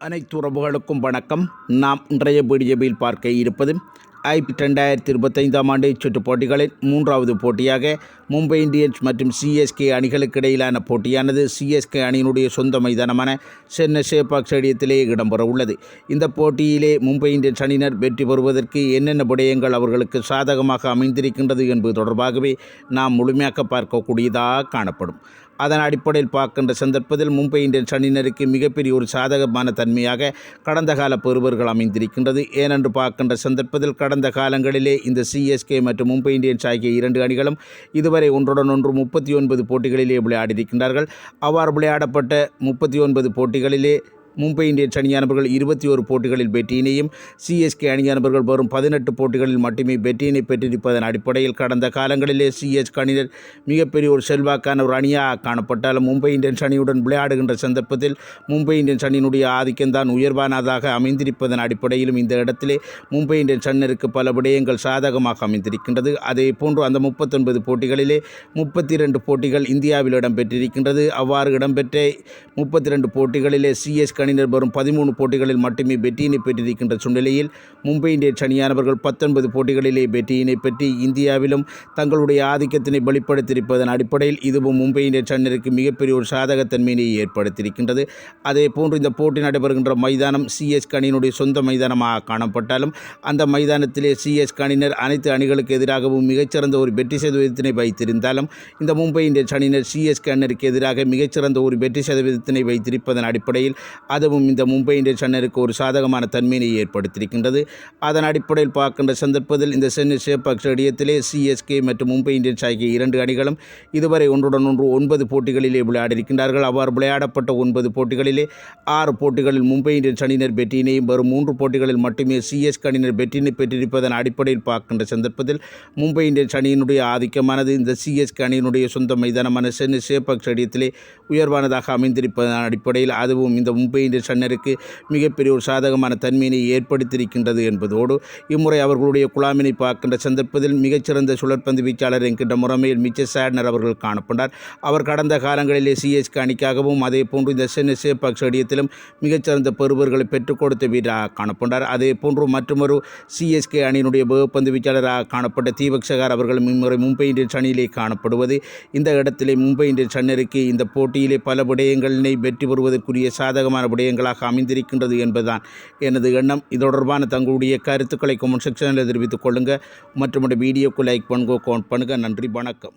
அனைத்து உறவுகளுக்கும் வணக்கம். நாம் இன்றைய வீடியோவில் பார்க்க இருப்பது IPL 2025 ஆண்டு சுற்றுப் போட்டிகளின் மூன்றாவது போட்டியாக மும்பை இந்தியன்ஸ் மற்றும் சிஎஸ்கே அணிகளுக்கு இடையிலான போட்டியானது சிஎஸ்கே அணியினுடைய சொந்த மைதானமான சென்னை சேப்பாக் ஸ்டேடியத்திலே இடம்பெற உள்ளது. இந்த போட்டியிலே மும்பை இந்தியன்ஸ் அணியினர் வெற்றி பெறுவதற்கு என்னென்ன விடயங்கள் அவர்களுக்கு சாதகமாக அமைந்திருக்கின்றது என்பது தொடர்பாகவே நாம் முழுமையாக பார்க்கக்கூடியதாக காணப்படும். அதன் அடிப்படையில் பார்க்கின்ற சந்தர்ப்பத்தில் மும்பை இந்தியன்ஸ் அணியினருக்கு மிகப்பெரிய ஒரு சாதகமான தன்மையாக கடந்த கால பெறுவர்கள் அமைந்திருக்கின்றது. ஏனென்று பார்க்கின்ற சந்தர்ப்பத்தில் கடந்த காலங்களிலே இந்த சிஎஸ்கே மற்றும் மும்பை இந்தியன்ஸ் ஆகிய இரண்டு அணிகளும் இதுவரை ஒன்றுடன் ஒன்று 39 போட்டிகளிலே விளையாடியிருக்கின்றார்கள். அவ்வாறு விளையாடப்பட்ட 39 போட்டிகளிலே மும்பை இந்தியன்ஸ் அணியானவர்கள் 21 போட்டிகளில் வெற்றியினையும் சிஎஸ்கே அணியானவர்கள் வரும் 18 போட்டிகளில் மட்டுமே வெற்றியினை பெற்றிருப்பதன் அடிப்படையில் கடந்த காலங்களிலே சிஎஸ்கே அணியினர் மிகப்பெரிய ஒரு செல்வாக்கான ஒரு அணியாக காணப்பட்டாலும் மும்பை இந்தியன்ஸ் அணியுடன் விளையாடுகின்ற சந்தர்ப்பத்தில் மும்பை இந்தியன்ஸ் அணியினுடைய ஆதிக்கம்தான் உயர்வானதாக அமைந்திருப்பதன் அடிப்படையிலும் இந்த இடத்திலே மும்பை இந்தியன்ஸ் அணியினருக்கு பல விடயங்கள் சாதகமாக அமைந்திருக்கின்றது. அதே போன்று அந்த 39 போட்டிகளிலே 32 போட்டிகள் இந்தியாவில் இடம்பெற்றிருக்கின்றது. அவ்வாறு இடம்பெற்ற 32 போட்டிகளிலே சிஎஸ்கே அணியினர் வரும் 13 போட்டிகளில் மட்டுமே வெற்றியினை பெற்றிருக்கின்ற சூழ்நிலையில் மும்பை இந்தியன்ஸ் அணியானவர்கள் 19 போட்டிகளிலே வெற்றியினை பெற்று இந்தியாவிலும் தங்களுடைய ஆதிக்கத்தினை வெளிப்படுத்தியிருப்பதன் அடிப்படையில் இதுவும் மும்பை இந்தியன்ஸ் அணியினருக்கு மிகப்பெரிய ஒரு சாதகத்தன்மையை ஏற்படுத்தியிருக்கின்றது. அதே போன்று இந்த போட்டி நடைபெறுகின்ற மைதானம் சிஎஸ்கே அணியினுடைய சொந்த மைதானமாக காணப்பட்டாலும் அந்த மைதானத்திலே சிஎஸ்கே அணியினர் அனைத்து அணிகளுக்கு எதிராகவும் மிகச்சிறந்த ஒரு வெற்றி சதவீதத்தினை வைத்திருந்தாலும் இந்த மும்பை இந்தியன்ஸ் அணியினர் சிஎஸ்கே அணியினருக்கு எதிராக மிகச்சிறந்த ஒரு வெற்றி சதவீதத்தினை வைத்திருப்பதன் அடிப்படையில் அதுவும் இந்த மும்பை இந்தியன்ஸ் அணியினருக்கு ஒரு சாதகமான தன்மையை ஏற்படுத்தியிருக்கின்றது. அதன் அடிப்படையில் பார்க்கின்ற சந்தர்ப்பத்தில் இந்த சென்னை சேப்பாக் ஸ்டேடியத்திலே சிஎஸ்கே மற்றும் மும்பை இந்தியன்ஸ் ஆகிய இரண்டு அணிகளும் இதுவரை ஒன்றுடன் ஒன்று 9 போட்டிகளிலே விளையாடியிருக்கின்றார்கள். அவ்வாறு விளையாடப்பட்ட 9 போட்டிகளிலே 6 போட்டிகளில் மும்பை இந்தியன்ஸ் அணியினர் வெற்றியினையும் வரும் 3 போட்டிகளில் மட்டுமே சிஎஸ்கே அணியினர் வெற்றியினை பெற்றிருப்பதன் அடிப்படையில் பார்க்கின்ற சந்தர்ப்பத்தில் மும்பை இந்தியன்ஸ் அணியினுடைய ஆதிக்கமானது இந்த சிஎஸ்கே அணியினுடைய சொந்த மைதானமான சென்னை சேப்பாக் ஸ்டேடியத்திலே உயர்வானதாக அமைந்திருப்பதன் அடிப்படையில் அதுவும் இந்த மும்பை இந்தியன்ஸ் அணியினருக்கு மிகப்பெரிய ஒரு சாதகமான தன்மையினை ஏற்படுத்தியிருக்கின்றது என்பதோடு இம்முறை அவர்களுடைய குழாமினை பார்க்கின்ற சந்தர்ப்பத்தில் மிகச்சிறந்த சுழற்பந்து வீச்சாளர் என்கின்ற முறைமையில் மிச்சர் சாட்னர் அவர்கள் காணப்பட்டார். அவர் கடந்த காலங்களிலே சிஎஸ்கே அணிக்காகவும் அதே போன்று இந்த சென்னை சேப்பாக் ஸ்டேடியத்திலும் மிகச்சிறந்த பெறுவர்களை பெற்றுக் கொடுத்த வீரராக காணப்பட்டார். அதே போன்று மற்றொரு சிஎஸ்கே அணியினுடைய வேகப்பந்து வீச்சாளராக காணப்பட்ட தீபக் சகார் அவர்களும் இம்முறை மும்பை இந்தியன்ஸ் அணியிலே காணப்படுவது இந்த இடத்திலே மும்பை இந்தியன்ஸ் அணியினருக்கு இந்த போட்டியிலே பல விடயங்களினை வெற்றி பெறுவதற்குரிய சாதகமான விடயங்களாக அமைந்திருக்கின்றது என்பதுதான் எனது எண்ணம். இது தொடர்பான தங்களுடைய கருத்துக்களை கமெண்ட் செக்ஷனில் தெரிவித்துக் கொள்ளுங்கள். மற்றும் வீடியோக்கு லைக் பண்ணுங்க, கமெண்ட் பண்ணுங்கள். நன்றி, வணக்கம்.